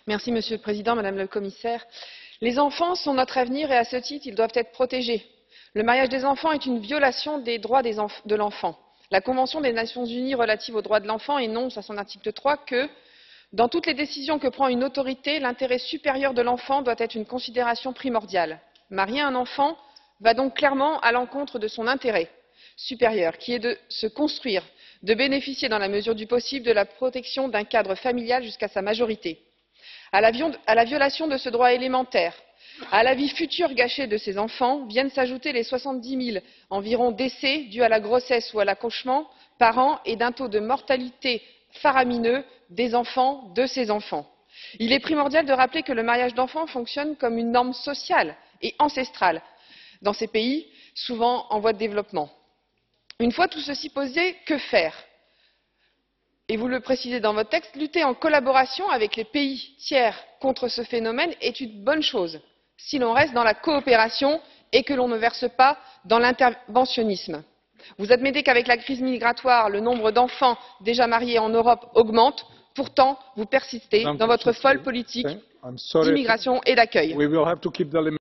Monsieur le Président, Madame la Commissaire. Les enfants sont notre avenir et à ce titre, ils doivent être protégés. Le mariage des enfants est une violation des droits de l'enfant. La Convention des Nations Unies relative aux droits de l'enfant énonce à son article 3 que, dans toutes les décisions que prend une autorité, l'intérêt supérieur de l'enfant doit être une considération primordiale. Marier un enfant va donc clairement à l'encontre de son intérêt supérieur, qui est de se construire, de bénéficier dans la mesure du possible de la protection d'un cadre familial jusqu'à sa majorité. À la violation de ce droit élémentaire, à la vie future gâchée de ces enfants, viennent s'ajouter les 70 000 environ décès dus à la grossesse ou à l'accouchement par an et d'un taux de mortalité faramineux des enfants de ces enfants. Il est primordial de rappeler que le mariage d'enfants fonctionne comme une norme sociale et ancestrale dans ces pays, souvent en voie de développement. Une fois tout ceci posé, que faire? Et vous le précisez dans votre texte, lutter en collaboration avec les pays tiers contre ce phénomène est une bonne chose, si l'on reste dans la coopération et que l'on ne verse pas dans l'interventionnisme. Vous admettez qu'avec la crise migratoire, le nombre d'enfants déjà mariés en Europe augmente, pourtant vous persistez dans votre folle politique d'immigration et d'accueil.